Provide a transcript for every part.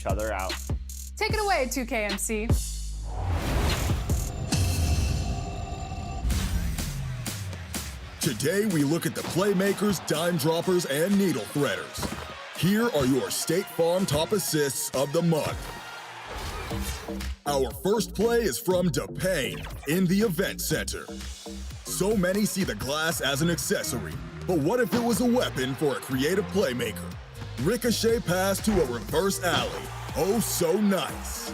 each other out. Take it away, 2KMC. Today we look at the playmakers, dime droppers, and needle threaders. Here are your State Farm top assists of the month. Our first play is from DePayne in the Event Center. So many see the glass as an accessory, but what if it was a weapon for a creative playmaker? Ricochet pass to a reverse alley. Oh, so nice.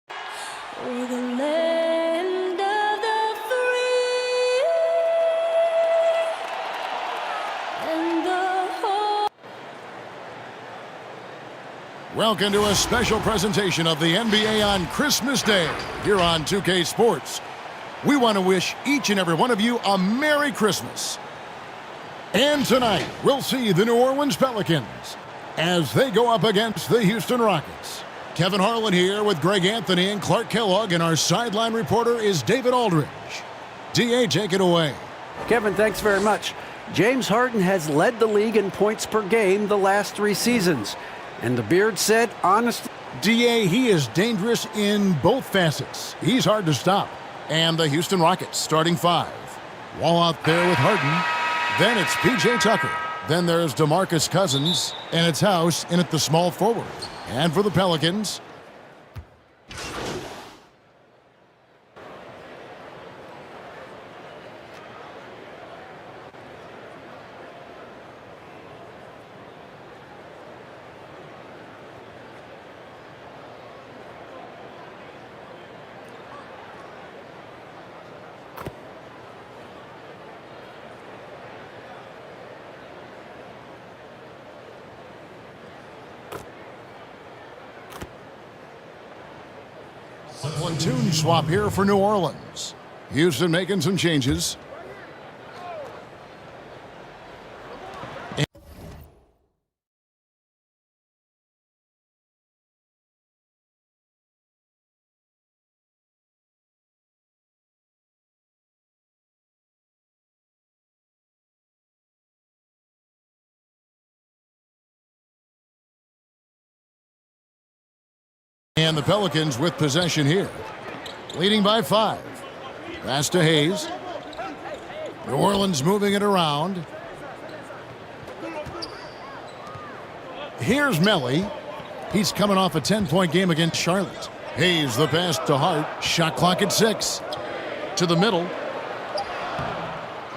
For the land of the free and the whole. Welcome to a special presentation of the NBA on Christmas Day here on 2K Sports. We want to wish each and every one of you a Merry Christmas. And tonight, we'll see the New Orleans Pelicans as they go up against the Houston Rockets. Kevin Harlan here with Greg Anthony and Clark Kellogg, and our sideline reporter is David Aldridge. DA, take it away. Kevin, thanks very much. James Harden has led the league in points per game the last 3 seasons. And the Beard said, honestly, DA, he is dangerous in both facets. He's hard to stop. And the Houston Rockets starting 5. Wall out there with Harden. Then it's P.J. Tucker. Then there's DeMarcus Cousins. And it's House in at the small forward. And for the Pelicans, platoon swap here for New Orleans. Houston making some changes. And the Pelicans with possession here. Leading by 5. Pass to Hayes. New Orleans moving it around. Here's Melly. He's coming off a 10-point game against Charlotte. Hayes the pass to Hart. Shot clock at 6. To the middle.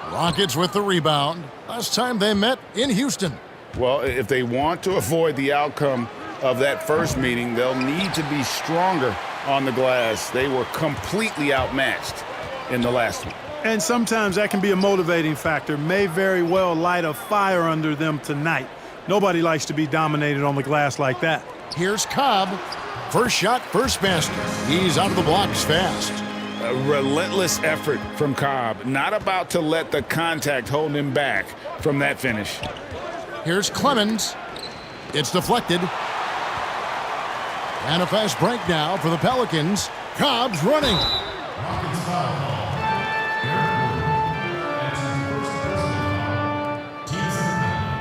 Rockets with the rebound. Last time they met in Houston. Well, if they want to avoid the outcome of that first meeting, they'll need to be stronger on the glass. They were completely outmatched in the last one. And sometimes that can be a motivating factor. May very well light a fire under them tonight. Nobody likes to be dominated on the glass like that. Here's Cobb. First shot, first basket. He's out of the blocks fast. A relentless effort from Cobb. Not about to let the contact hold him back from that finish. Here's Clemens. It's deflected. And a fast break now for the Pelicans. Cobb's running.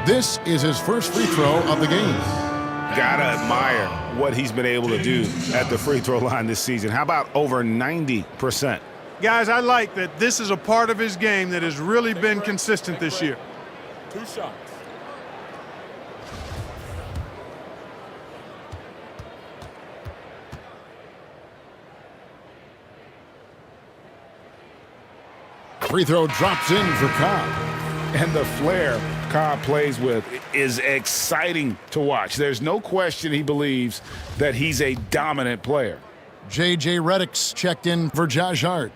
This is his first free throw of the game. Gotta admire what he's been able to do at the free throw line this season. How about over 90%? Guys, I like that this is a part of his game that has really been consistent this year. 2 shots. Free throw drops in for Cobb. And the flair Cobb plays with is exciting to watch. There's no question he believes that he's a dominant player. J.J. Redick's checked in for Josh Hart.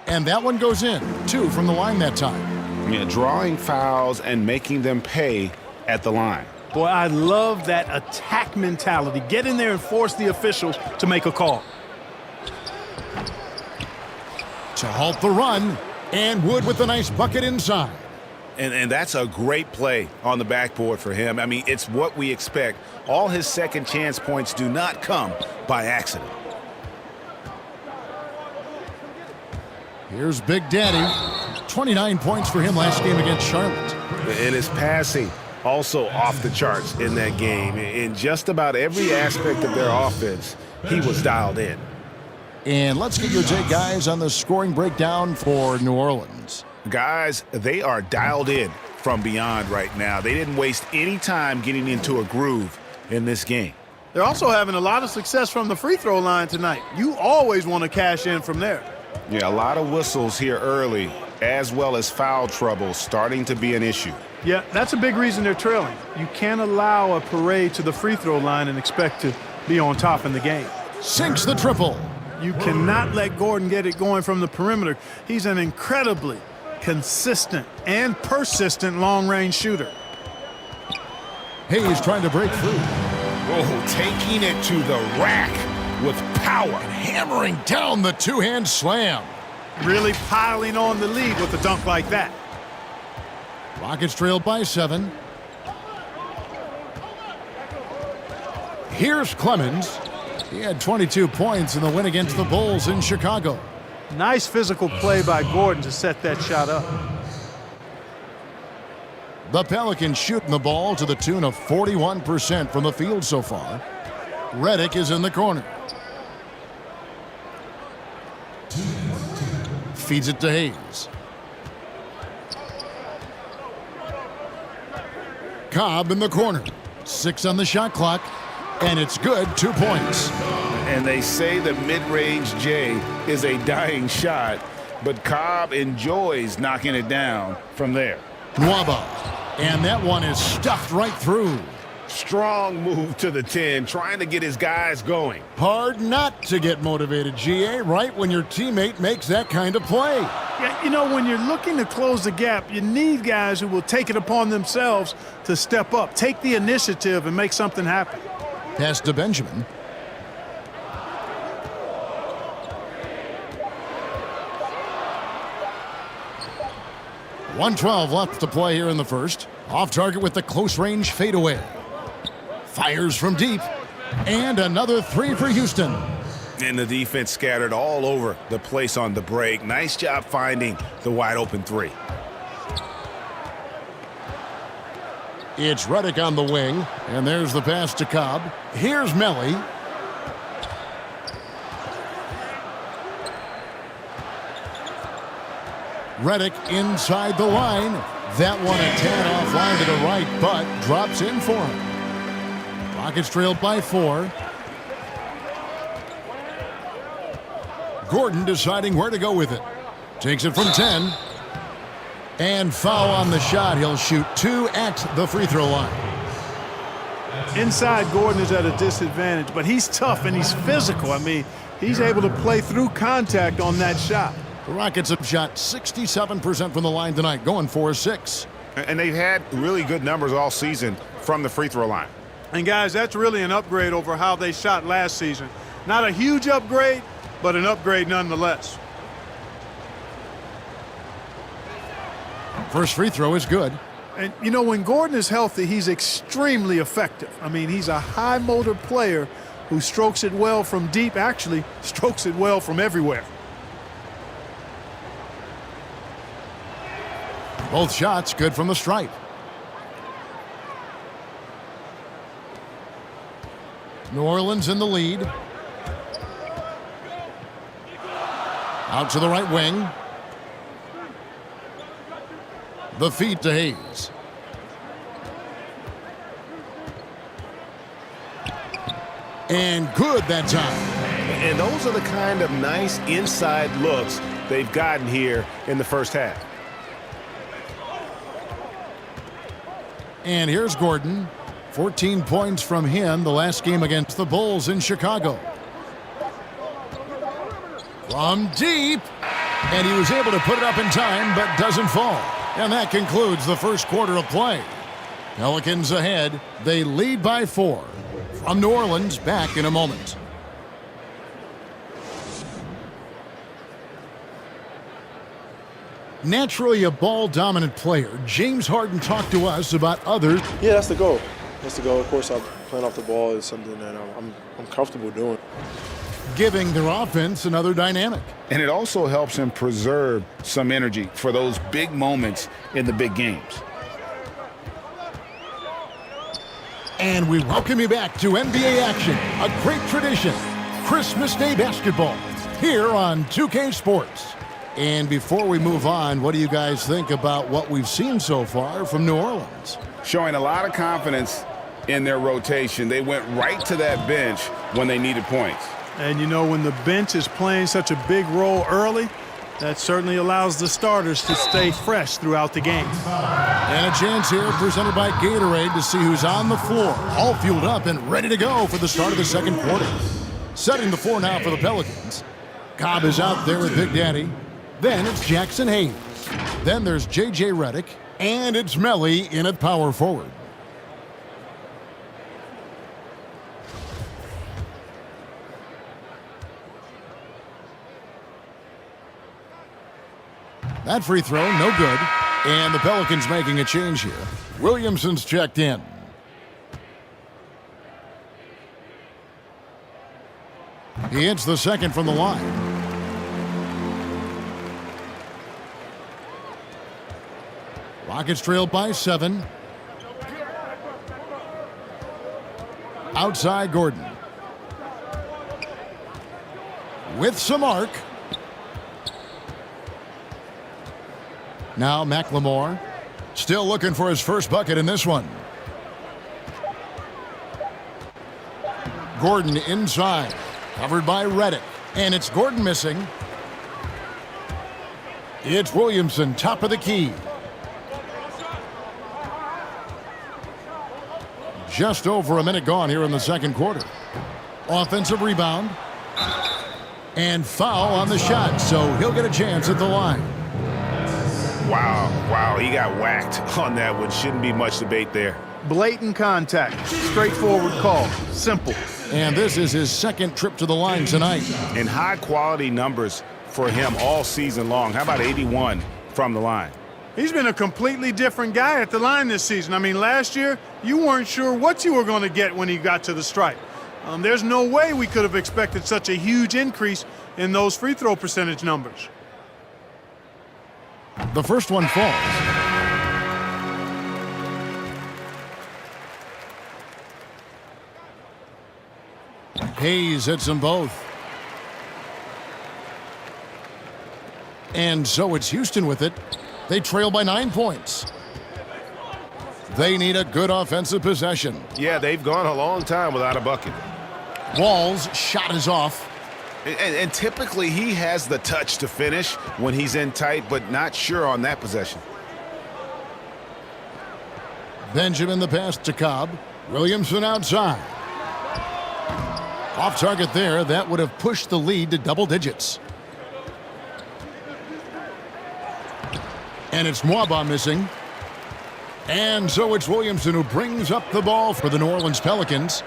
And that one goes in. 2 from the line that time. Yeah, drawing fouls and making them pay at the line. Boy, I love that attack mentality. Get in there and force the officials to make a call. To halt the run. And Wood with a nice bucket inside. And that's a great play on the backboard for him. I mean, it's what we expect. All his second chance points do not come by accident. Here's Big Daddy. 29 points for him last game against Charlotte. And his passing also off the charts in that game. In just about every aspect of their offense, he was dialed in. And let's get your take, guys, on the scoring breakdown for New Orleans. Guys, they are dialed in from beyond right now. They didn't waste any time getting into a groove in this game. They're also having a lot of success from the free throw line tonight. You always want to cash in from there. Yeah, a lot of whistles here early, as well as foul trouble starting to be an issue. Yeah, that's a big reason they're trailing. You can't allow a parade to the free throw line and expect to be on top in the game. Sinks the triple. You cannot let Gordon get it going from the perimeter. He's an incredibly consistent and persistent long-range shooter. Hayes trying to break through. Oh, taking it to the rack with power. Hammering down the two-hand slam. Really piling on the lead with a dunk like that. Rockets trailed by 7. Here's Clemens. He had 22 points in the win against the Bulls in Chicago. Nice physical play by Gordon to set that shot up. The Pelicans shooting the ball to the tune of 41% from the field so far. Redick is in the corner. Feeds it to Hayes. Cobb in the corner. 6 on the shot clock, and it's good. 2 points. And they say the mid-range J is a dying shot, but Cobb enjoys knocking it down from there. Nwaba, and that one is stuffed right through. Strong move to the 10, trying to get his guys going. Hard not to get motivated, GA, right when your teammate makes that kind of play. Yeah, you know, when you're looking to close the gap, you need guys who will take it upon themselves to step up, take the initiative, and make something happen. Pass to Benjamin. .112 left to play here in the first. Off target with the close-range fadeaway. Fires from deep. And another 3 for Houston. And the defense scattered all over the place on the break. Nice job finding the wide-open 3. It's Redick on the wing. And there's the pass to Cobb. Here's Melly. Redick inside the line. That one a tad offline to the right, but drops in for him. Rockets trailed by 4. Gordon deciding where to go with it. Takes it from 10. And foul on the shot. He'll shoot 2 at the free throw line. Inside, Gordon is at a disadvantage, but he's tough and he's physical. I mean, he's able to play through contact on that shot. The Rockets have shot 67% from the line tonight, going 4-6. And they've had really good numbers all season from the free throw line. And guys, that's really an upgrade over how they shot last season. Not a huge upgrade, but an upgrade nonetheless. First free throw is good. And, you know, when Gordon is healthy, he's extremely effective. I mean, he's a high-motor player who strokes it well from deep, actually strokes it well from everywhere. Both shots good from the stripe. New Orleans in the lead. Out to the right wing. The feed to Hayes. And good that time. And those are the kind of nice inside looks they've gotten here in the first half. And here's Gordon. 14 points from him the last game against the Bulls in Chicago. From deep. And he was able to put it up in time, but doesn't fall. And that concludes the first quarter of play. Pelicans ahead. They lead by 4. From New Orleans, back in a moment. Naturally a ball-dominant player, James Harden talked to us about others. Yeah, that's the goal. That's the goal. Of course, playing off the ball is something that I'm comfortable doing. giving their offense another dynamic. And it also helps him preserve some energy for those big moments in the big games. And we welcome you back to NBA action, a great tradition, Christmas Day basketball, here on 2K Sports. And before we move on, what do you guys think about what we've seen so far from New Orleans? Showing a lot of confidence in their rotation. They went right to that bench when they needed points. And you know, when the bench is playing such a big role early, that certainly allows the starters to stay fresh throughout the game. And a chance here presented by Gatorade to see who's on the floor, all fueled up and ready to go for the start of the second quarter. Setting the floor now for the Pelicans. Cobb is out there with Big Daddy. Then it's Jackson Hayes. Then there's J.J. Redick. And it's Melly in at power forward. That free throw, no good. And the Pelicans making a change here. Williamson's checked in. He hits the second from the line. Rockets trail by 7. Outside Gordon. With some arc. Now McLemore, still looking for his first bucket in this one. Gordon inside, covered by Redick, and it's Gordon missing. It's Williamson, top of the key. Just over a minute gone here in the second quarter. Offensive rebound. And foul on the shot, so he'll get a chance at the line. Wow, he got whacked on that one. Shouldn't be much debate there. Blatant contact, straightforward call, simple. And this is his second trip to the line tonight. And high-quality numbers for him all season long. How about 81 from the line? He's been a completely different guy at the line this season. I mean, last year, you weren't sure what you were going to get when he got to the stripe. There's no way we could have expected such a huge increase in those free throw percentage numbers. The first one falls. Hayes hits them both. And so it's Houston with it. They trail by 9 points. They need a good offensive possession. Yeah, they've gone a long time without a bucket. Wall's shot is off. And typically he has the touch to finish when he's in tight, but not sure on that possession. Benjamin the pass to Cobb. Williamson outside. Off target there. That would have pushed the lead to double digits. And it's Mwaba missing. And so it's Williamson who brings up the ball for the New Orleans Pelicans.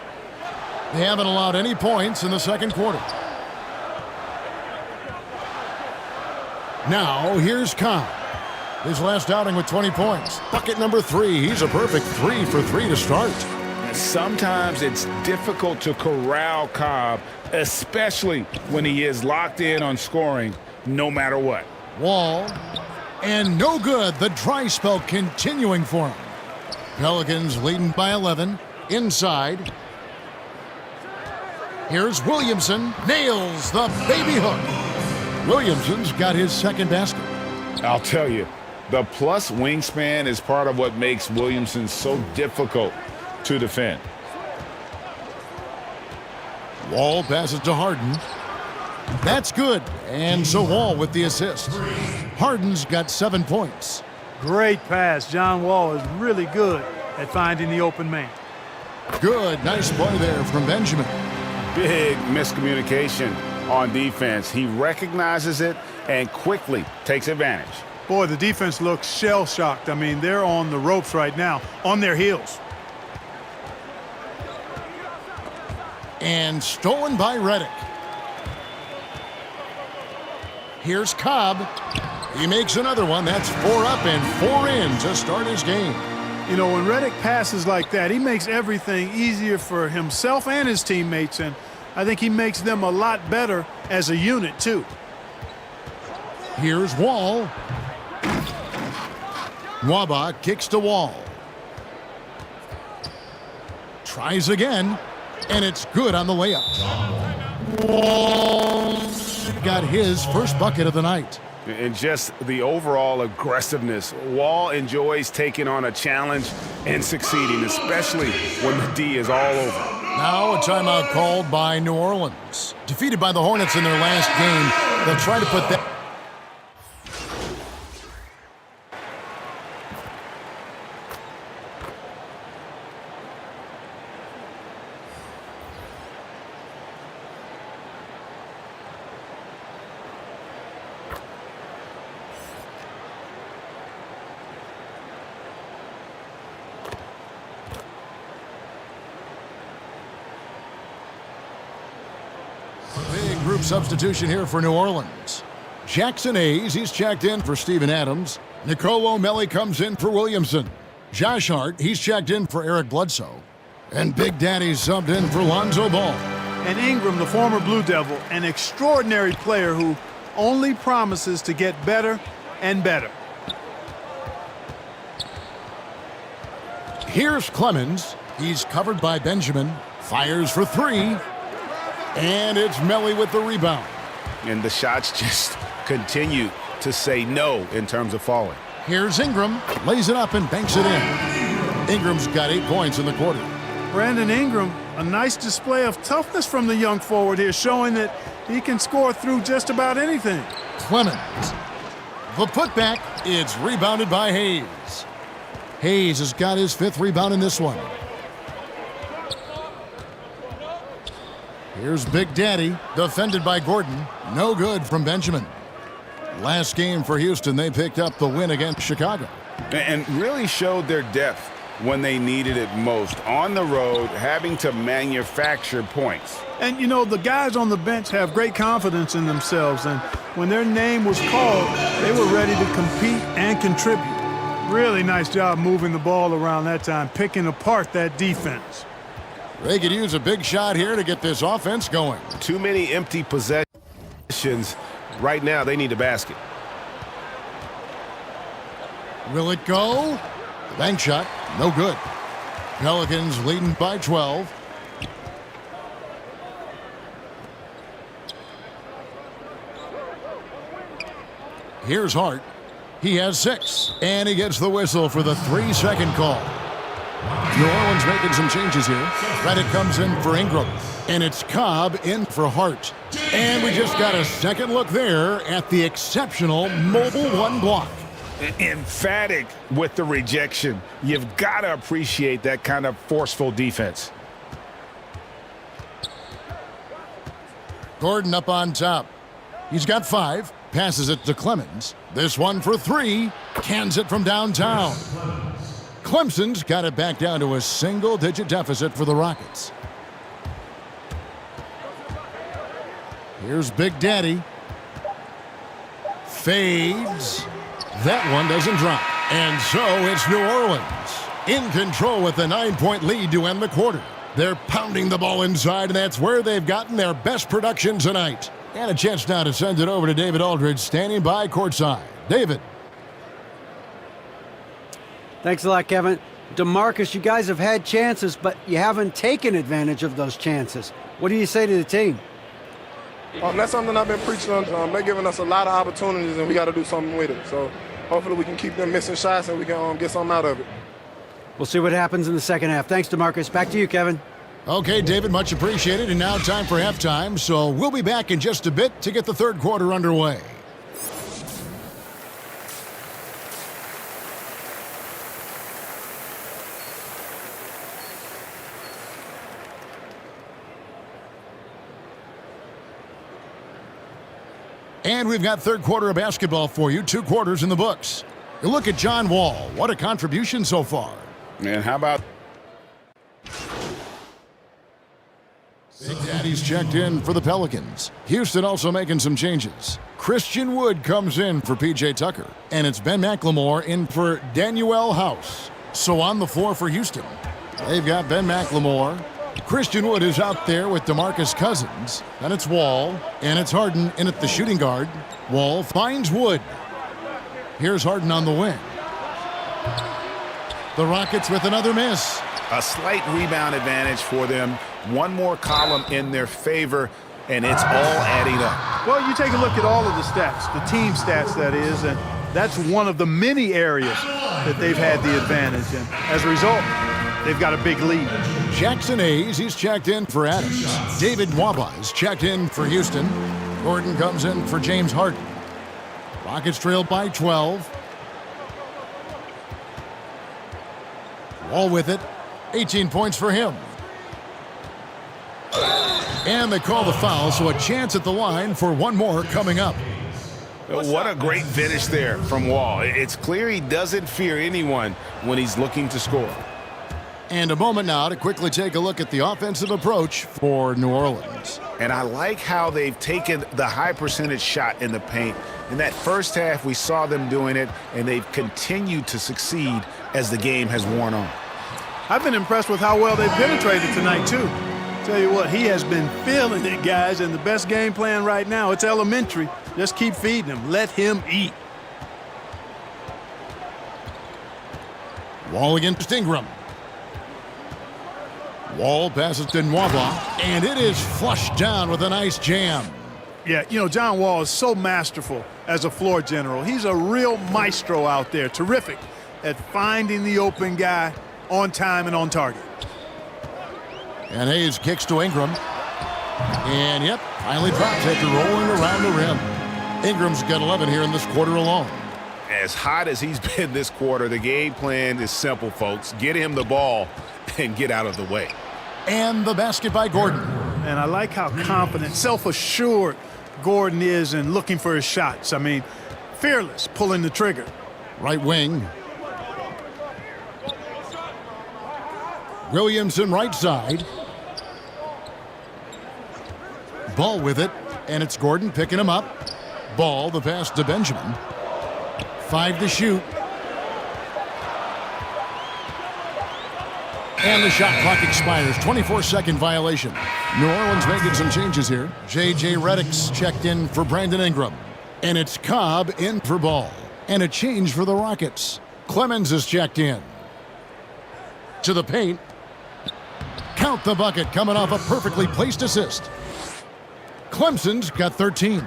They haven't allowed any points in the second quarter. Now, here's Cobb. His last outing with 20 points. Bucket number 3. He's a perfect 3 for 3 to start. Sometimes it's difficult to corral Cobb, especially when he is locked in on scoring no matter what. Wall. And no good. The dry spell continuing for him. Pelicans leading by 11. Inside. Here's Williamson. Nails the baby hook. Williamson's got his second basket. I'll tell you, the plus wingspan is part of what makes Williamson so difficult to defend. Wall passes to Harden. That's good. And so Wall with the assist. Harden's got 7 points. Great pass. John Wall is really good at finding the open man. Good. Nice play there from Benjamin. Big miscommunication on defense. He recognizes it and quickly takes advantage. Boy, the defense looks shell-shocked. I mean, they're on the ropes right now, on their heels. And stolen by Redick. Here's Cobb. He makes another one. That's 4 up and 4 in to start his game. You know, when Redick passes like that, he makes everything easier for himself and his teammates. And I think he makes them a lot better as a unit, too. Here's Wall. Nwaba kicks to Wall. Tries again, and it's good on the layup. Wall got his first bucket of the night. And just the overall aggressiveness. Wall enjoys taking on a challenge and succeeding, especially when the D is all over. Now a timeout called by New Orleans. Defeated by the Hornets in their last game, they'll try to put that... Group substitution here for New Orleans. Jackson Hayes, he's checked in for Steven Adams. Nicole O'Malley comes in for Williamson. Josh Hart, he's checked in for Eric Bledsoe. And Big Daddy subbed in for Lonzo Ball. And Ingram, the former Blue Devil, an extraordinary player who only promises to get better and better. Here's Clemens. He's covered by Benjamin. Fires for three. And it's Melly with the rebound. And the shots just continue to say no in terms of falling. Here's Ingram. Lays it up and banks it in. Ingram's got 8 points in the quarter. Brandon Ingram, a nice display of toughness from the young forward here, showing that he can score through just about anything. Clemens. The putback. It's rebounded by Hayes. Hayes has got his 5th rebound in this one. Here's Big Daddy, defended by Gordon. No good from Benjamin. Last game for Houston, they picked up the win against Chicago. And really showed their depth when they needed it most. On the road, having to manufacture points. And, you know, the guys on the bench have great confidence in themselves. And when their name was called, they were ready to compete and contribute. Really nice job moving the ball around that time, picking apart that defense. They could use a big shot here to get this offense going. Too many empty possessions. Right now, they need a basket. Will it go? The bank shot, no good. Pelicans leading by 12. Here's Hart. He has 6, and he gets the whistle for the 3-second call. New Orleans making some changes here. Reddick comes in for Ingram, and it's Cobb in for Hart. And we just got a second look there at the exceptional mobile 1 block. Emphatic with the rejection. You've got to appreciate that kind of forceful defense. Gordon up on top. He's got 5. Passes it to Clemens. This one for 3. Cans it from downtown. Clemson's got it back down to a single-digit deficit for the Rockets. Here's Big Daddy. Fades. That one doesn't drop. And so it's New Orleans in control with a 9-point lead to end the quarter. They're pounding the ball inside, and that's where they've gotten their best production tonight. And a chance now to send it over to David Aldridge, standing by courtside. David. Thanks a lot, Kevin. DeMarcus, you guys have had chances, but you haven't taken advantage of those chances. What do you say to the team? That's something I've been preaching on. They're giving us a lot of opportunities, and we got to do something with it. So hopefully we can keep them missing shots and we can get something out of it. We'll see what happens in the second half. Thanks, DeMarcus. Back to you, Kevin. Okay, David, much appreciated. And now time for halftime, so we'll be back in just a bit to get the third quarter underway. And we've got third quarter of basketball for you, 2 quarters in the books. You look at John Wall. What a contribution so far. Man, how about... Big Daddy's checked in for the Pelicans. Houston also making some changes. Christian Wood comes in for P.J. Tucker. And it's Ben McLemore in for Danuel House. So on the floor for Houston, they've got Ben McLemore, Christian Wood is out there with DeMarcus Cousins. Then it's Wall, and it's Harden in at the shooting guard. Wall finds Wood. Here's Harden on the wing. The Rockets with another miss. A slight rebound advantage for them. One more column in their favor, and it's all adding up. Well, you take a look at all of the stats, the team stats, that is, and that's one of the many areas that they've had the advantage. And as a result, they've got a big lead. Jackson Hayes, he's checked in for Adams. David Nwaba is checked in for Houston. Gordon comes in for James Harden. Rockets trail by 12. Wall with it. 18 points for him. And they call the foul, so a chance at the line for one more coming up. What a great finish there from Wall. It's clear he doesn't fear anyone when he's looking to score. And a moment now to quickly take a look at the offensive approach for New Orleans. And I like how they've taken the high percentage shot in the paint. In that first half, we saw them doing it, and they've continued to succeed as the game has worn on. I've been impressed with how well they've penetrated tonight, too. Tell you what, he has been feeling it, guys, and the best game plan right now, it's elementary. Just keep feeding him. Let him eat. Wall against Ingram. Wall passes to Nwaba, and it is flushed down with a nice jam. Yeah, you know, John Wall is so masterful as a floor general. He's a real maestro out there, terrific at finding the open guy on time and on target. And Hayes kicks to Ingram. And, yep, finally drops after rolling around the rim. Ingram's got 11 here in this quarter alone. As hot as he's been this quarter, the game plan is simple, folks. Get him the ball and get out of the way. And the basket by Gordon. And I like how confident, self-assured Gordon is in looking for his shots. I mean, fearless, pulling the trigger. Right wing. Williamson right side. Ball with it, and it's Gordon picking him up. Ball, the pass to Benjamin. 5 to shoot. And the shot clock expires. 24-second violation. New Orleans making some changes here. J.J. Redick's checked in for Brandon Ingram. And it's Cobb in for Ball. And a change for the Rockets. Clemens is checked in. To the paint. Count the bucket coming off a perfectly placed assist. Clemson's got 13.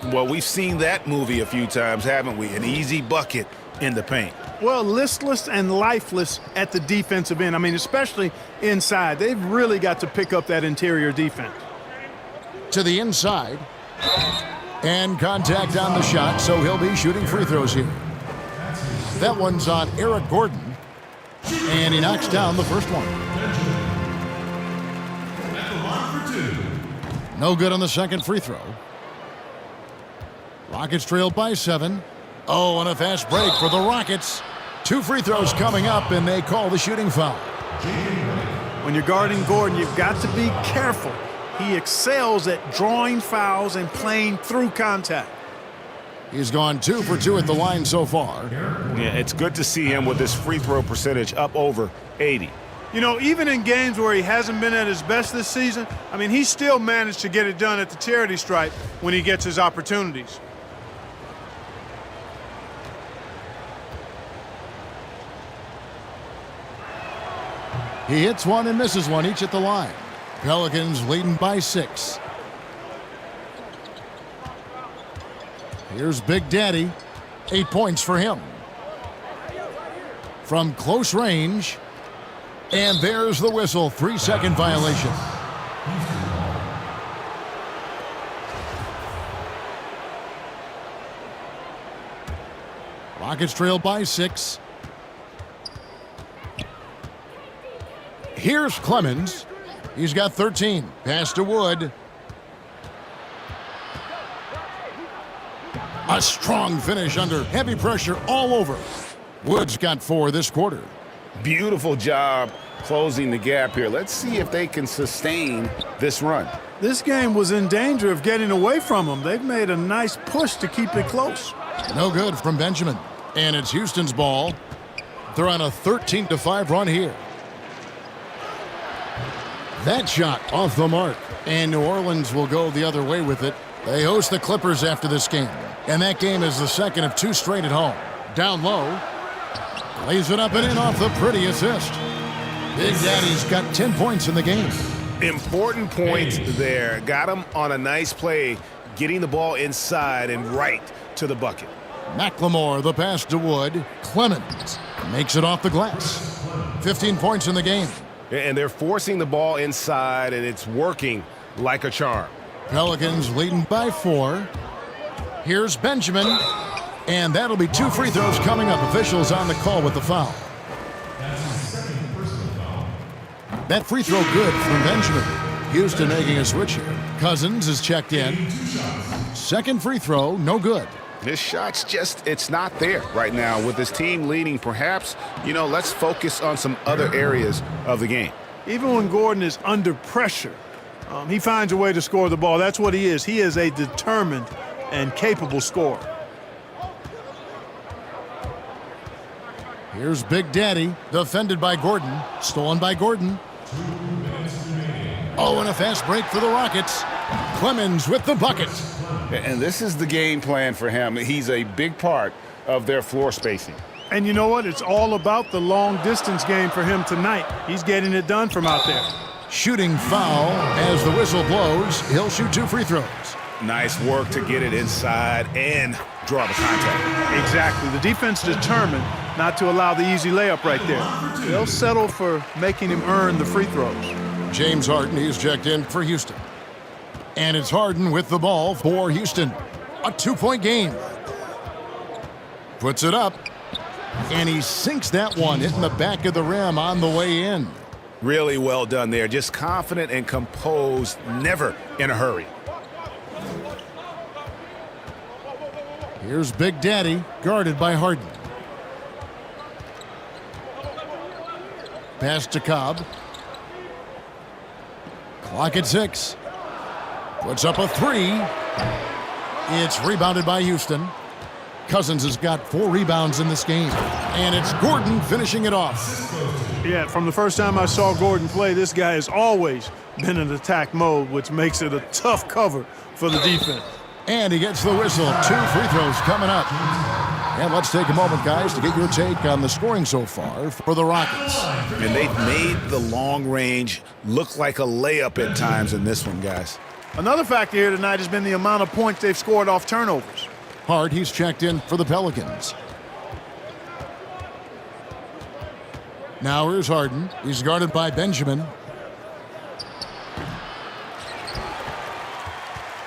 Well, we've seen that movie a few times, haven't we? An easy bucket in the paint. Well, listless and lifeless at the defensive end. I mean, especially inside. They've really got to pick up that interior defense. To the inside. And contact on the shot, so he'll be shooting free throws here. That one's on Eric Gordon. And he knocks down the first one. No good on the second free throw. Rockets trail by 7. Oh, and a fast break for the Rockets. 2 free throws coming up, and they call the shooting foul. When you're guarding Gordon, you've got to be careful. He excels at drawing fouls and playing through contact. He's gone 2 for 2 at the line so far. Yeah, it's good to see him with this free throw percentage up over 80. You know, even in games where he hasn't been at his best this season, I mean, he still managed to get it done at the charity stripe when he gets his opportunities. He hits one and misses one, each at the line. Pelicans leading by 6. Here's Big Daddy. 8 points for him. From close range. And there's the whistle. 3-second violation. Rockets trail by 6. Here's Clemens. He's got 13. Pass to Wood. A strong finish under heavy pressure all over. Wood's got 4 this quarter. Beautiful job closing the gap here. Let's see if they can sustain this run. This game was in danger of getting away from them. They've made a nice push to keep it close. No good from Benjamin. And it's Houston's ball. They're on a 13-5 run here. That shot off the mark. And New Orleans will go the other way with it. They host the Clippers after this game. And that game is the second of 2 straight at home. Down low. Lays it up and in off the pretty assist. Big Daddy's got 10 points in the game. Important points there. Got him on a nice play, getting the ball inside and right to the bucket. McLemore, the pass to Wood. Clemens makes it off the glass. 15 points in the game. And they're forcing the ball inside, and it's working like a charm. Pelicans leading by 4. Here's Benjamin. And that'll be 2 free throws coming up. Officials on the call with the foul. That free throw good from Benjamin. Houston making a switch here. Cousins is checked in. Second free throw, no good. His shot's it's not there right now. With his team leading, perhaps, let's focus on some other areas of the game. Even when Gordon is under pressure, he finds a way to score the ball. That's what he is. He is a determined and capable scorer. Here's Big Daddy, defended by Gordon. Stolen by Gordon. Oh, and a fast break for the Rockets. Clemens with the bucket. And this is the game plan for him. He's a big part of their floor spacing. And you know what? It's all about the long-distance game for him tonight. He's getting it done from out there. Shooting foul as the whistle blows. He'll shoot 2 free throws. Nice work to get it inside and draw the contact. Exactly. The defense determined not to allow the easy layup right there. They'll settle for making him earn the free throws. James Harden, he's checked in for Houston. And it's Harden with the ball for Houston. A 2-point game. Puts it up. And he sinks that one, hitting the back of the rim on the way in. Really well done there. Just confident and composed, never in a hurry. Here's Big Daddy, guarded by Harden. Pass to Cobb. Clock at 6. Puts up a 3. It's rebounded by Houston. Cousins has got 4 rebounds in this game. And it's Gordon finishing it off. Yeah, from the first time I saw Gordon play, this guy has always been in attack mode, which makes it a tough cover for the defense. And he gets the whistle. 2 free throws coming up. And let's take a moment, guys, to get your take on the scoring so far for the Rockets. And they've made the long range look like a layup at times in this one, guys. Another factor here tonight has been the amount of points they've scored off turnovers. Hart, he's checked in for the Pelicans. Now here's Harden. He's guarded by Benjamin.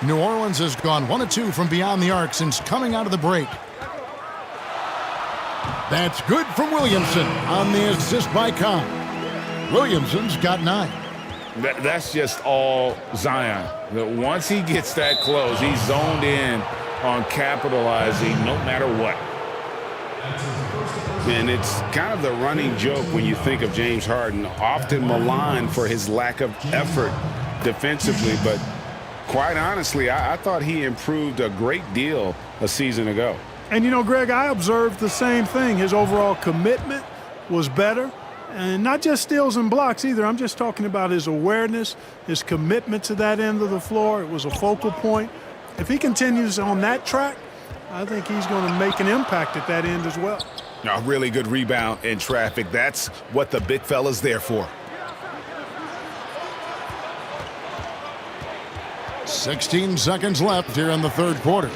New Orleans has gone 1 of 2 from beyond the arc since coming out of the break. That's good from Williamson on the assist by Cobb. Williamson's got 9. That's just all Zion. Once he gets that close, he's zoned in on capitalizing no matter what. And it's kind of the running joke when you think of James Harden, often maligned for his lack of effort defensively, but quite honestly, I thought he improved a great deal a season ago. And Greg, I observed the same thing. His overall commitment was better. And not just steals and blocks either. I'm just talking about his awareness, his commitment to that end of the floor. It was a focal point. If he continues on that track, I think he's going to make an impact at that end as well. A really good rebound in traffic. That's what the big fella's there for. 16 seconds left here in the third quarter.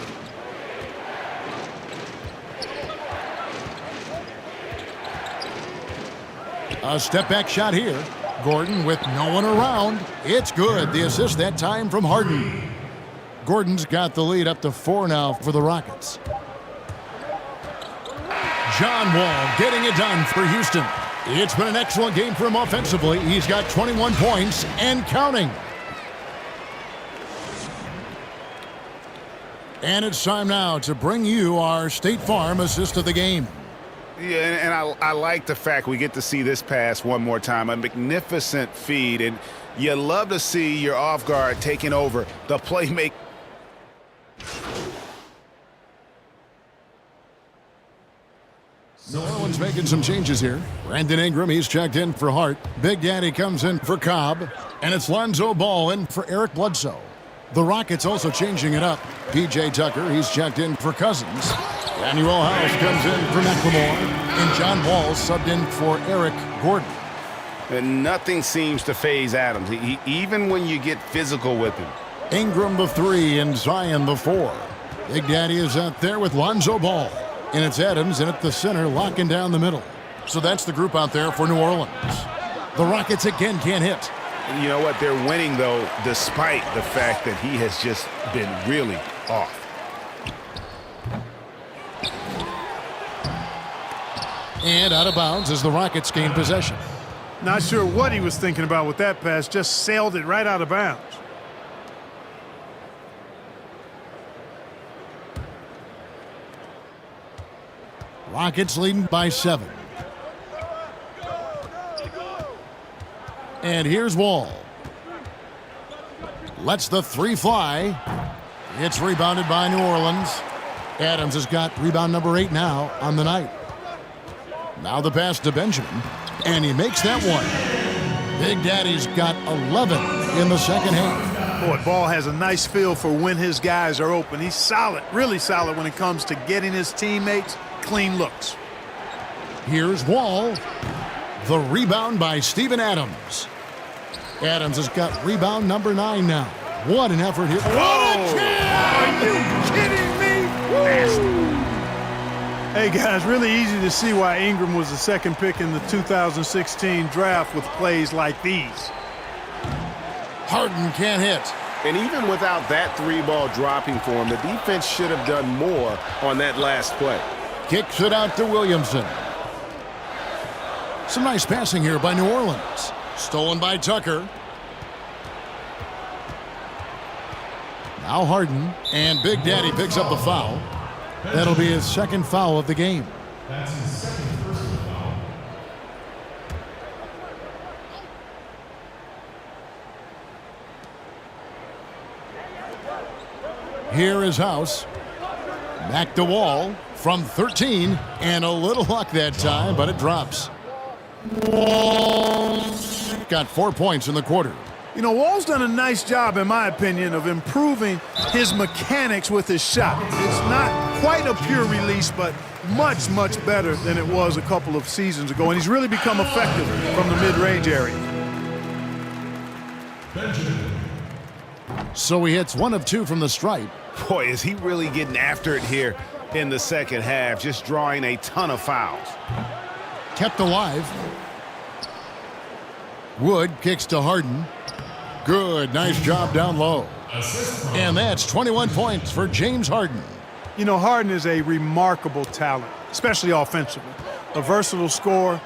A step-back shot here. Gordon with no one around. It's good. The assist that time from Harden. Gordon's got the lead up to 4 now for the Rockets. John Wall getting it done for Houston. It's been an excellent game for him offensively. He's got 21 points and counting. And it's time now to bring you our State Farm assist of the game. Yeah, and I like the fact we get to see this pass one more time. A magnificent feed, and you love to see your off guard taking over the playmaker. New Orleans Pelicans making some changes here. Brandon Ingram, he's checked in for Hart. Big Daddy comes in for Cobb. And it's Lonzo Ball in for Eric Bledsoe. The Rockets also changing it up. P.J. Tucker, he's checked in for Cousins. Daniel House comes in for McLemore. And John Wall subbed in for Eric Gordon. And nothing seems to faze Adams, even when you get physical with him. Ingram the 3 and Zion the 4. Big Daddy is out there with Lonzo Ball. And it's Adams in at the center, locking down the middle. So that's the group out there for New Orleans. The Rockets again can't hit. You know what? They're winning, though, despite the fact that he has just been really off. And out of bounds as the Rockets gain possession. Not sure what he was thinking about with that pass. Just sailed it right out of bounds. Rockets leading by 7. And here's Wall. Lets the 3 fly. It's rebounded by New Orleans. Adams has got rebound number 8 now on the night. Now the pass to Benjamin. And he makes that one. Big Daddy's got 11 in the second half. Boy, Ball has a nice feel for when his guys are open. He's solid, really solid when it comes to getting his teammates clean looks. Here's Wall. The rebound by Steven Adams. Adams has got rebound number 9 now. What an effort here. What a jam! Are you kidding me? Nasty. Hey, guys, really easy to see why Ingram was the second pick in the 2016 draft with plays like these. Harden can't hit. And even without that 3-ball dropping for him, the defense should have done more on that last play. Kicks it out to Williamson. Some nice passing here by New Orleans. Stolen by Tucker. Now Harden. And Big Daddy picks up the foul. That'll be his second foul of the game. That's his second personal foul. Here is House. Back to Wall from 13. And a little luck that time, but it drops. Wall got 4 points in the quarter. You know, Wall's done a nice job, in my opinion, of improving his mechanics with his shot. It's not quite a pure release, but much, much better than it was a couple of seasons ago. And he's really become effective from the mid-range area. So he hits 1 of 2 from the stripe. Boy, is he really getting after it here in the second half, just drawing a ton of fouls. Kept alive. Wood kicks to Harden. Good, nice job down low. And that's 21 points for James Harden. You know, Harden is a remarkable talent, especially offensively. A versatile scorer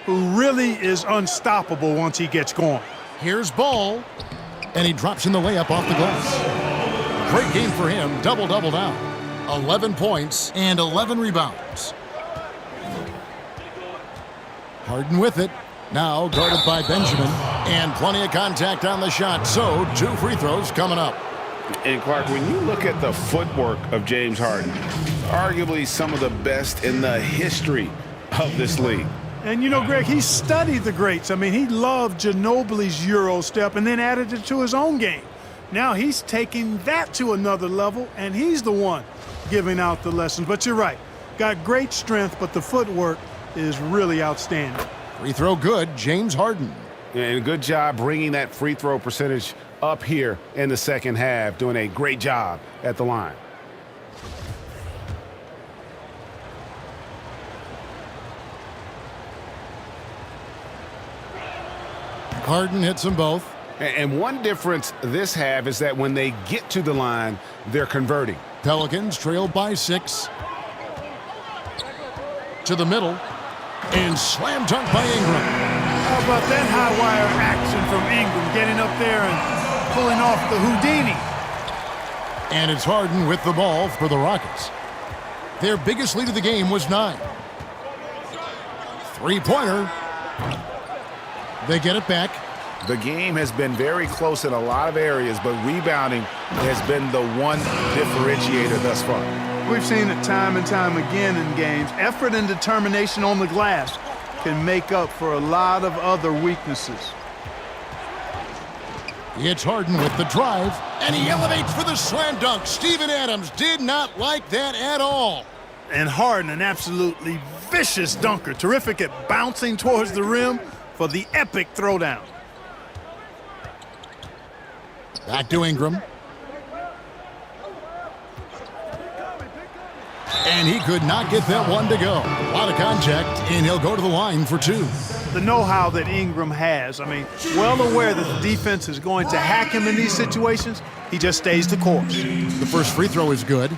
who really is unstoppable once he gets going. Here's Ball. And he drops in the layup off the glass. Great game for him. Double-double now. 11 points and 11 rebounds. Harden with it. Now guarded by Benjamin. And plenty of contact on the shot. So 2 free throws coming up. And Clark, when you look at the footwork of James Harden, arguably some of the best in the history of this league. And you know, Greg, he studied the greats. I mean, he loved Ginobili's Euro step and then added it to his own game. Now he's taking that to another level, and he's the one giving out the lessons. But you're right. Got great strength, but the footwork is really outstanding. Free throw good, James Harden. And good job bringing that free throw percentage up here in the second half, doing a great job at the line. Harden hits them both. And one difference this half is that when they get to the line, they're converting. Pelicans trail by 6. To the middle. And slam dunk by Ingram. How about that high wire action from Ingram, getting up there and pulling off the Houdini. And it's Harden with the ball for the Rockets. Their biggest lead of the game was 9. Three-pointer. They get it back. The game has been very close in a lot of areas, but rebounding has been the one differentiator thus far. we've seen it time and time again in games, effort and determination on the glass can make up for a lot of other weaknesses. It's Harden with the drive, and he elevates for the slam dunk. Steven Adams did not like that at all. And Harden, an absolutely vicious dunker, terrific at bouncing towards the rim for the epic throwdown. Back to Ingram. And he could not get that one to go. A lot of contact, and he'll go to the line for two. The know-how that Ingram has, I mean, well aware that the defense is going to hack him in these situations, he just stays the course. The first free throw is good.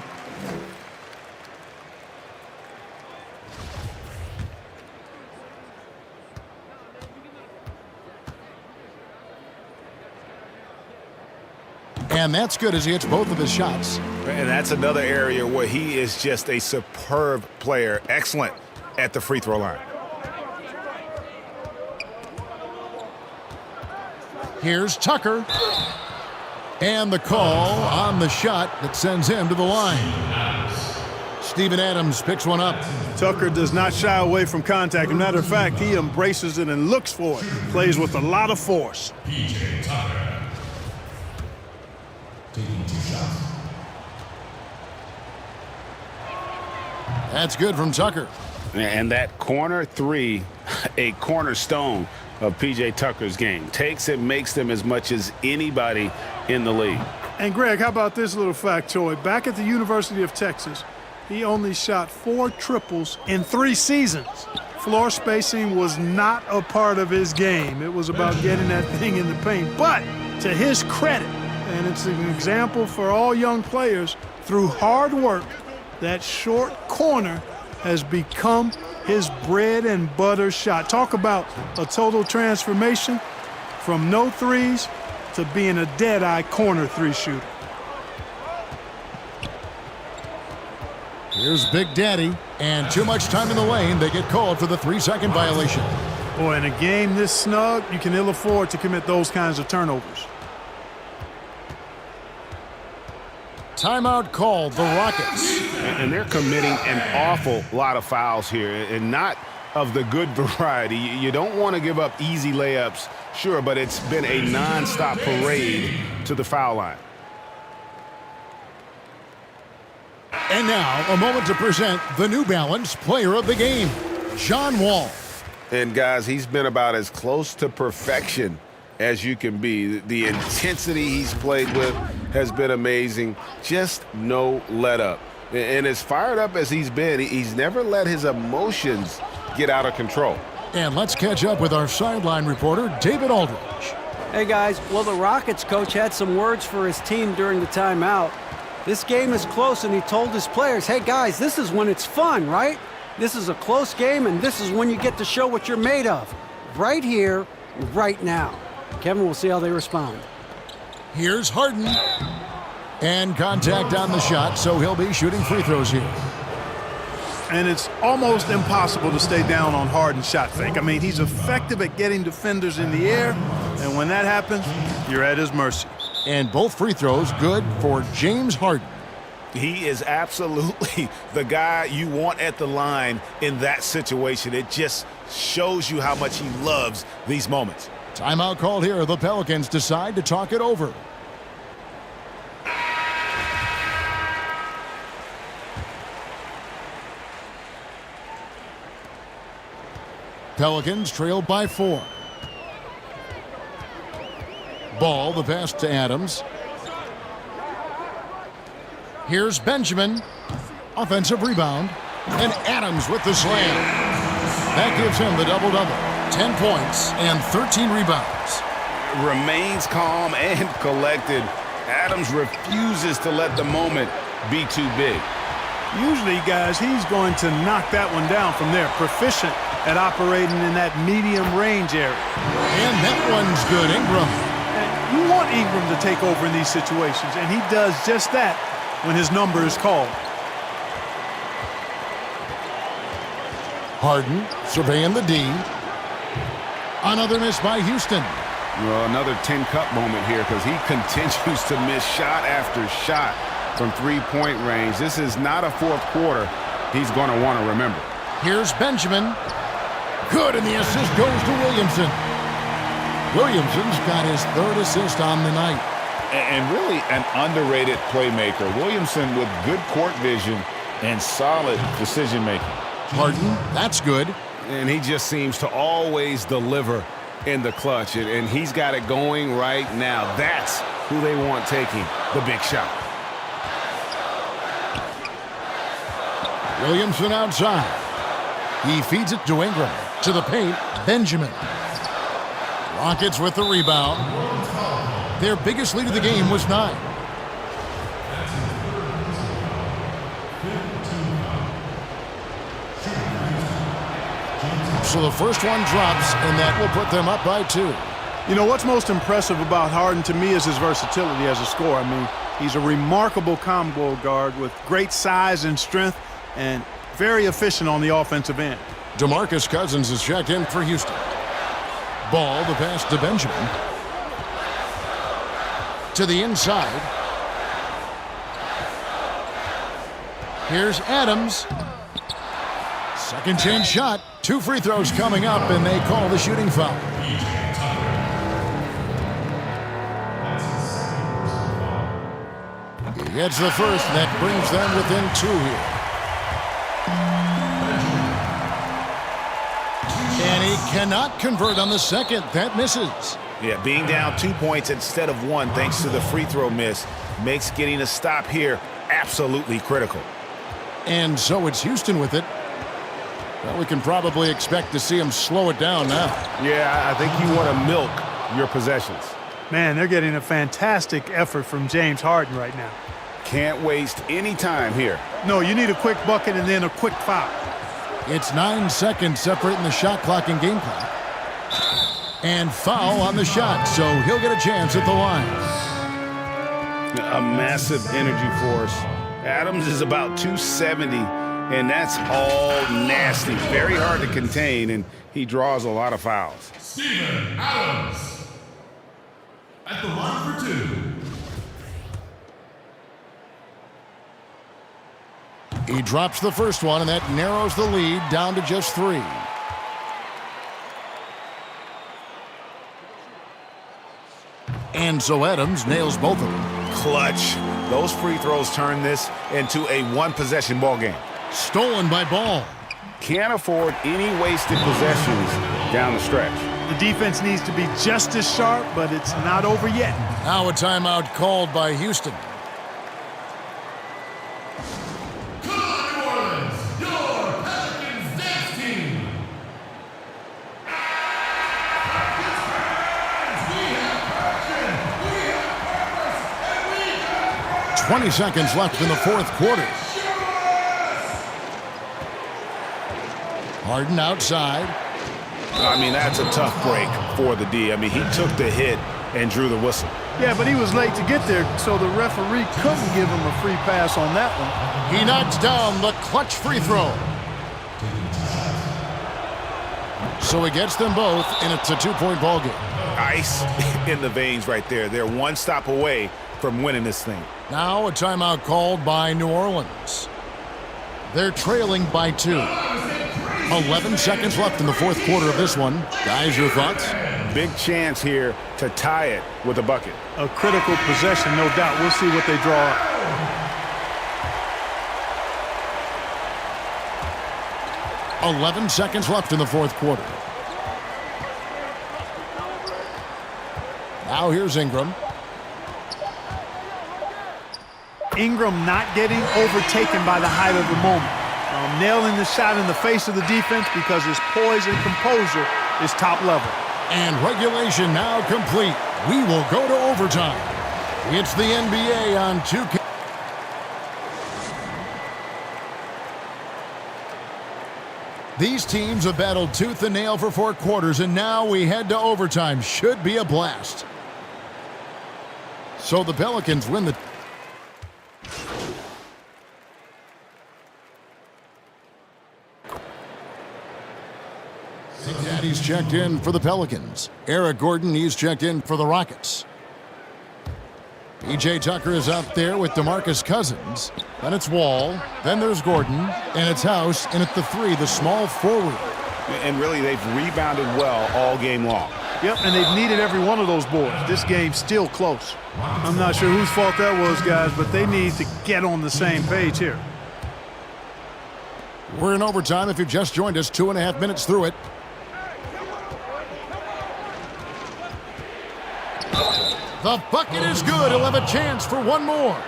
And that's good as he hits both of his shots. And that's another area where he is just a superb player. Excellent at the free throw line. Here's Tucker. And the call on the shot that sends him to the line. Steven Adams picks one up. Tucker does not shy away from contact. As a matter of fact, he embraces it and looks for it. Plays with a lot of force. PJ Tucker. Taking 2 shots. That's good from Tucker. And that corner three, a cornerstone of P.J. Tucker's game. Takes it, makes them as much as anybody in the league. And Greg, how about this little factoid? Back at the University of Texas, he only shot 4 triples in 3 seasons. Floor spacing was not a part of his game. It was about getting that thing in the paint. But to his credit, and it's an example for all young players, through hard work, that short corner has become his bread and butter shot. Talk about a total transformation from no threes to being a dead-eye corner 3 shooter. Here's Big Daddy, and too much time in the lane. They get called for the 3-second violation. Boy, in a game this snug, you can ill afford to commit those kinds of turnovers. Timeout called, the Rockets. And they're committing an awful lot of fouls here, and not of the good variety. You don't want to give up easy layups, sure, but it's been a nonstop parade to the foul line. And now, a moment to present the New Balance Player of the Game, John Wall. And, guys, he's been about as close to perfection as you can be. The intensity he's played with has been amazing. Just no let up. And as fired up as he's been, he's never let his emotions get out of control. And let's catch up with our sideline reporter, David Aldridge. Hey, guys. Well, the Rockets coach had some words for his team during the timeout. This game is close, and he told his players, hey, guys, this is when it's fun, right? This is a close game, and this is when you get to show what you're made of. Right here, right now. Kevin, we'll see how they respond. Here's Harden. And contact on the shot, so he'll be shooting free throws here. And it's almost impossible to stay down on Harden's shot fake. I mean, he's effective at getting defenders in the air, and when that happens, you're at his mercy. And both free throws good for James Harden. He is absolutely the guy you want at the line in that situation. It just shows you how much he loves these moments. Timeout called here. The Pelicans decide to talk it over. Pelicans trail by 4. Ball, the pass to Adams. Here's Benjamin. Offensive rebound. And Adams with the slam. That gives him the double-double. 10 points and 13 rebounds. Remains calm and collected. Adams refuses to let the moment be too big. Usually, guys, he's going to knock that one down from there. Proficient at operating in that medium range area. And that one's good, Ingram. And you want Ingram to take over in these situations, and he does just that when his number is called. Harden surveying the D. Another miss by Houston. Well, another 10-cup moment here because he continues to miss shot after shot. from three-point range. This is not a fourth quarter he's going to want to remember. Here's Benjamin. Good, and the assist goes to Williamson. Williamson's got his third assist on the night. And really an underrated playmaker. Williamson with good court vision and solid decision-making. Harden, that's good. And he just seems to always deliver in the clutch, and he's got it going right now. That's who they want taking the big shot. Williamson outside. He feeds it to Ingram. To the paint, Benjamin. Rockets with the rebound. Their biggest lead of the game was 9. So the first one drops, and that will put them up by 2. You know, what's most impressive about Harden to me is his versatility as a scorer. I mean, he's a remarkable combo guard with great size and strength and very efficient on the offensive end. DeMarcus Cousins is checked in for Houston. Ball, the pass to Benjamin. To the inside. Here's Adams. Second chance shot. 2 free throws coming up, and they call the shooting foul. He gets the first, and that brings them within 2 here. And he cannot convert on the second. That misses. Yeah, being down 2 points instead of 1 thanks to the free throw miss makes getting a stop here absolutely critical. And so it's Houston with it. Well, we can probably expect to see him slow it down now. Yeah, I think you want to milk your possessions. Man, they're getting a fantastic effort from James Harden right now. Can't waste any time here. No, you need a quick bucket and then a quick foul. It's 9 seconds separating the shot clock and game clock. And foul on the shot, so he'll get a chance at the line. A massive energy force. Adams is about 270, and that's all nasty. Very hard to contain, and he draws a lot of fouls. Steven Adams at the line for 2. He drops the first one, and that narrows the lead down to just 3. And so Adams nails both of them. Clutch. Those free throws turn this into a one-possession ball game. Stolen by Ball. Can't afford any wasted possessions down the stretch. The defense needs to be just as sharp, but it's not over yet. Now a timeout called by Houston. Come on, New Orleans, your Pelicans dance team. 20 seconds left in the fourth quarter. Harden outside. I mean, that's a tough break for the D. I mean, he took the hit and drew the whistle. Yeah, but he was late to get there, so the referee couldn't give him a free pass on that one. He knocks down the clutch free throw. So he gets them both, and it's a 2-point ball game. Ice in the veins right there. They're one stop away from winning this thing. Now a timeout called by New Orleans. They're trailing by 2. 11 seconds left in the fourth quarter of this one. Guys, your thoughts? Big chance here to tie it with a bucket. A critical possession, no doubt. We'll see what they draw up. – 11 seconds left in the fourth quarter. Now here's Ingram. Ingram not getting overtaken by the height of the moment. Nailing the shot in the face of the defense because his poise and composure is top level. And regulation now complete. We will go to overtime. It's the NBA on 2K. These teams have battled tooth and nail for 4 quarters, and now we head to overtime. Should be a blast. So the Pelicans win the... Daddy's checked in for the Pelicans. Eric Gordon, he's checked in for the Rockets. P.J. Tucker is out there with DeMarcus Cousins. Then it's Wall. Then there's Gordon. And it's House. And at the 3, the small forward. And really, they've rebounded well all game long. Yep, and they've needed every one of those boards. This game's still close. I'm not sure whose fault that was, guys, but they need to get on the same page here. We're in overtime if you've just joined us. 2.5 minutes through it. The bucket is good. He'll have a chance for one more.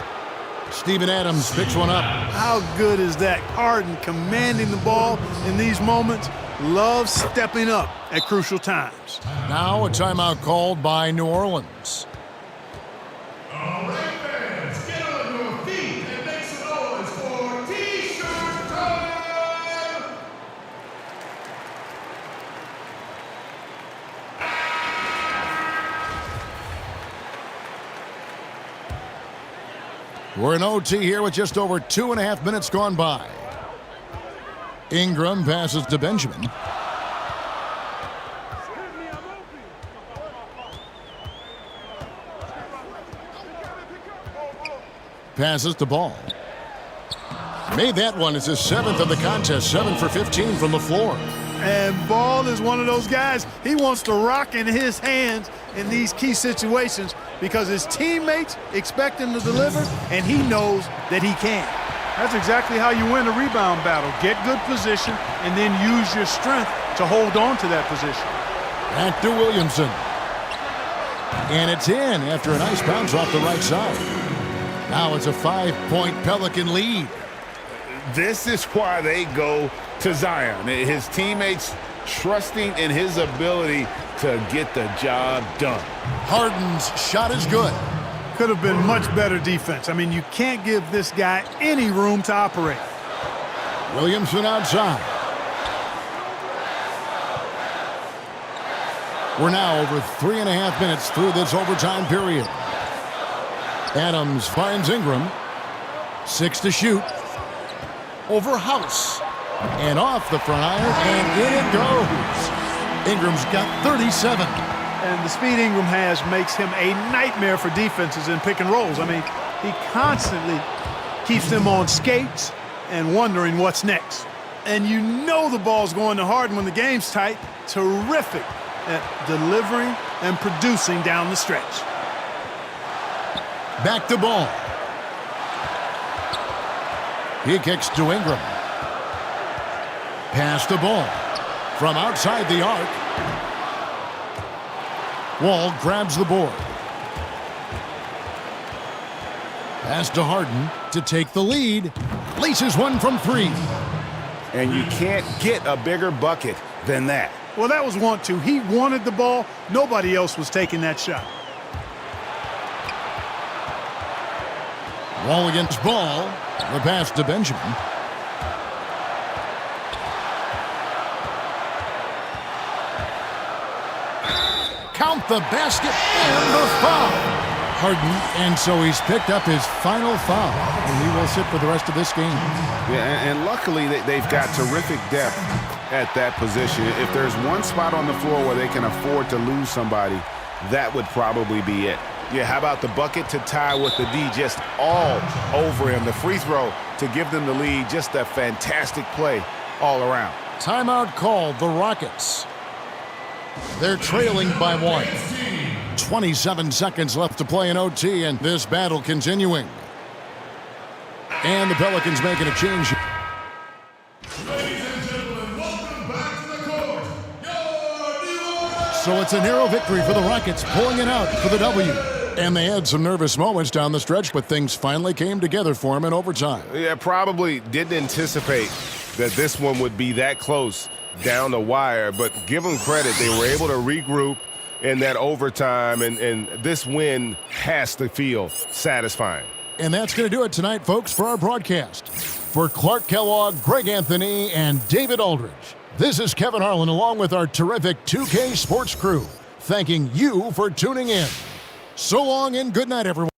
Steven Adams picks one up. How good is that? Harden commanding the ball in these moments. Loves stepping up at crucial times. Now a timeout called by New Orleans. All right, fans, get on your feet and make some noise for T-shirt time! We're in OT here with just over 2.5 minutes gone by. Ingram passes to Benjamin. Passes the ball. Made that one. It's his 7th of the contest. 7 for 15 from the floor. And Ball is one of those guys, he wants to rock in his hands in these key situations because his teammates expect him to deliver, and he knows that he can. That's exactly how you win a rebound battle. Get good position and then use your strength to hold on to that position. Back to Williamson. And it's in after a nice bounce off the right side. Now it's a 5-point Pelican lead. This is why they go to Zion. His teammates trusting in his ability to get the job done. Harden's shot is good. Could have been much better defense. I mean, you can't give this guy any room to operate. Williamson outside. We're now over 3.5 minutes through this overtime period. Adams finds Ingram. 6 to shoot. Over House. And off the front iron, and in it goes. Ingram's got 37. And the speed Ingram has makes him a nightmare for defenses in pick and rolls. I mean, he constantly keeps them on skates and wondering what's next. And you know the ball's going to Harden when the game's tight. Terrific at delivering and producing down the stretch. Back to Ball. He kicks to Ingram. Pass the ball from outside the arc. Wall grabs the board. Pass to Harden to take the lead. Laces one from 3. And you can't get a bigger bucket than that. Well, that was 1-2. He wanted the ball. Nobody else was taking that shot. Wall against Ball. The pass to Benjamin. Count the basket and the foul. Harden, and so he's picked up his final foul, and he will sit for the rest of this game. Yeah, and luckily they've got terrific depth at that position. If there's one spot on the floor where they can afford to lose somebody, that would probably be it. Yeah, how about the bucket to tie with the D just all over him? The free throw to give them the lead. Just a fantastic play all around. Timeout called, the Rockets. They're trailing by 1. 27 seconds left to play in OT, and this battle continuing. And the Pelicans making a change. Ladies and gentlemen, welcome back to the court. Your New Orleans. So it's a narrow victory for the Rockets, pulling it out for the W. And they had some nervous moments down the stretch, but things finally came together for them in overtime. Yeah, probably didn't anticipate that this one would be that close down the wire, but give them credit. They were able to regroup in that overtime, and this win has to feel satisfying. And that's going to do it tonight, folks, for our broadcast. For Clark Kellogg, Greg Anthony, and David Aldridge, this is Kevin Harlan along with our terrific 2K Sports crew, thanking you for tuning in. So long and good night, everyone.